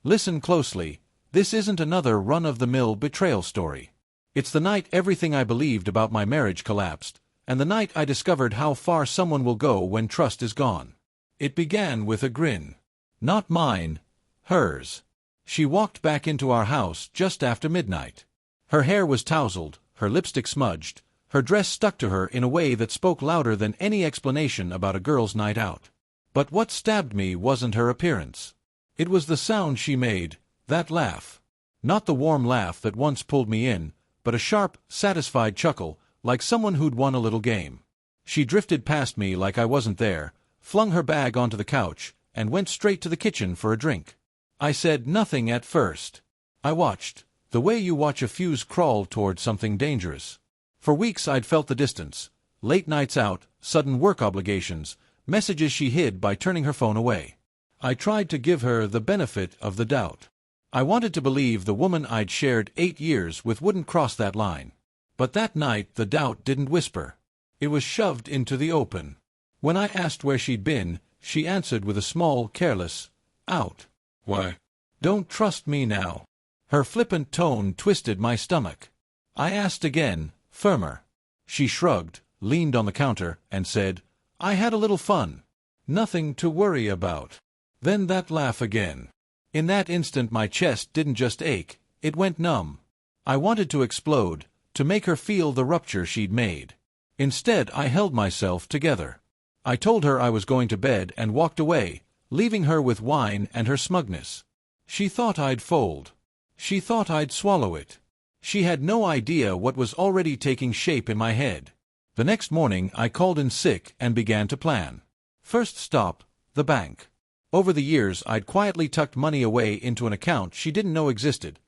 Listen closely, this isn't another run-of-the-mill betrayal story. It's the night everything I believed about my marriage collapsed, and the night I discovered how far someone will go when trust is gone. It began with a grin. Not mine, hers. She walked back into our house just after midnight. Her hair was tousled, her lipstick smudged, her dress stuck to her in a way that spoke louder than any explanation about a girl's night out. But what stabbed me wasn't her appearance. It was the sound she made, that laugh. Not the warm laugh that once pulled me in, but a sharp, satisfied chuckle, like someone who'd won a little game. She drifted past me like I wasn't there, flung her bag onto the couch, and went straight to the kitchen for a drink. I said nothing at first. I watched, the way you watch a fuse crawl toward something dangerous. For weeks I'd felt the distance. Late nights out, sudden work obligations, messages she hid by turning her phone away. I tried to give her the benefit of the doubt. I wanted to believe the woman I'd shared 8 years with wouldn't cross that line. But that night the doubt didn't whisper. It was shoved into the open. When I asked where she'd been, she answered with a small, careless, "Out." "Why?" "Don't trust me now." Her flippant tone twisted my stomach. I asked again, firmer. She shrugged, leaned on the counter, and said, "I had a little fun. Nothing to worry about." Then that laugh again. In that instant my chest didn't just ache, it went numb. I wanted to explode, to make her feel the rupture she'd made. Instead I held myself together. I told her I was going to bed and walked away, leaving her with wine and her smugness. She thought I'd fold. She thought I'd swallow it. She had no idea what was already taking shape in my head. The next morning I called in sick and began to plan. First stop, the bank. Over the years I'd quietly tucked money away into an account she didn't know existed.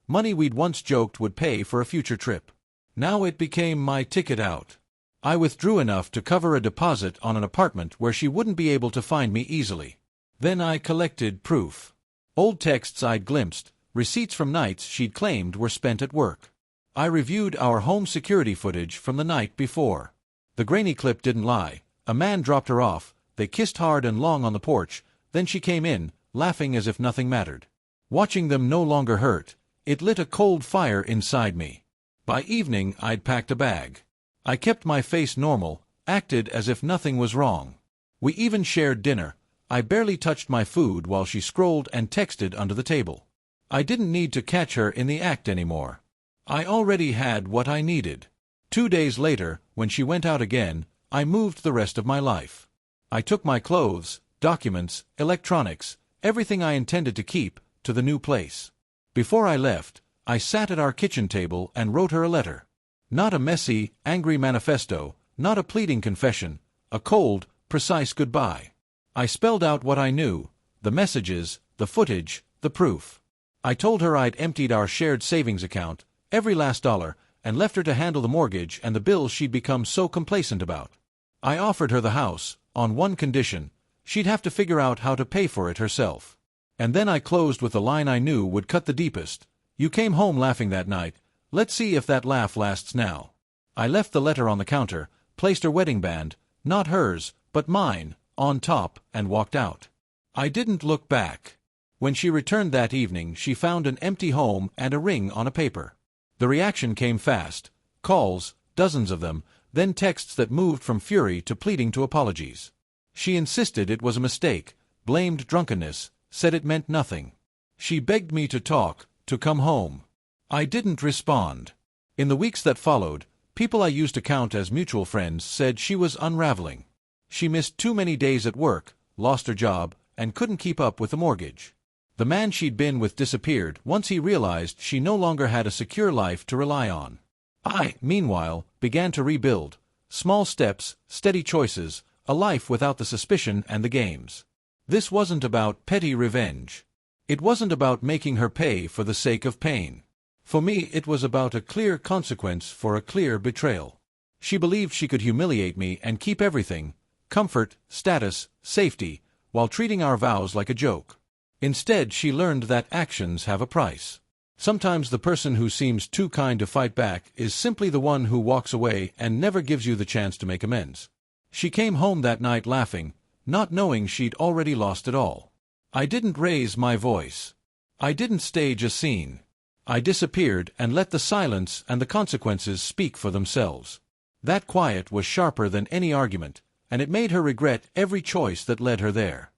Money we'd once joked would pay for a future trip. Now it became my ticket out. I withdrew enough to cover a deposit on an apartment where she wouldn't be able to find me easily. Then I collected proof. Old texts I'd glimpsed, receipts from nights she'd claimed were spent at work. I reviewed our home security footage from the night before. The grainy clip didn't lie. A man dropped her off, they kissed hard and long on the porch, then she came in, laughing as if nothing mattered. Watching them no longer hurt, it lit a cold fire inside me. By evening I'd packed a bag. I kept my face normal, acted as if nothing was wrong. We even shared dinner. I barely touched my food while she scrolled and texted under the table. I didn't need to catch her in the act anymore. I already had what I needed. 2 days later, when she went out again, I moved the rest of my life. I took my clothes, documents, electronics, everything I intended to keep, to the new place. Before I left, I sat at our kitchen table and wrote her a letter. Not a messy, angry manifesto, not a pleading confession, a cold, precise goodbye. I spelled out what I knew, the messages, the footage, the proof. I told her I'd emptied our shared savings account, every last dollar, and left her to handle the mortgage and the bills she'd become so complacent about. I offered her the house, on one condition: she'd have to figure out how to pay for it herself. And then I closed with the line I knew would cut the deepest. "You came home laughing that night. Let's see if that laugh lasts now." I left the letter on the counter, placed her wedding band, not hers, but mine, on top, and walked out. I didn't look back. When she returned that evening, she found an empty home and a ring on a paper. The reaction came fast. Calls, dozens of them, then texts that moved from fury to pleading to apologies. She insisted it was a mistake, blamed drunkenness, said it meant nothing. She begged me to talk, to come home. I didn't respond. In the weeks that followed, people I used to count as mutual friends said she was unraveling. She missed too many days at work, lost her job, and couldn't keep up with the mortgage. The man she'd been with disappeared once he realized she no longer had a secure life to rely on. I, meanwhile, began to rebuild. Small steps, steady choices, a life without the suspicion and the games. This wasn't about petty revenge. It wasn't about making her pay for the sake of pain. For me, it was about a clear consequence for a clear betrayal. She believed she could humiliate me and keep everything, comfort, status, safety, while treating our vows like a joke. Instead, she learned that actions have a price. Sometimes the person who seems too kind to fight back is simply the one who walks away and never gives you the chance to make amends. She came home that night laughing, not knowing she'd already lost it all. I didn't raise my voice. I didn't stage a scene. I disappeared and let the silence and the consequences speak for themselves. That quiet was sharper than any argument, and it made her regret every choice that led her there.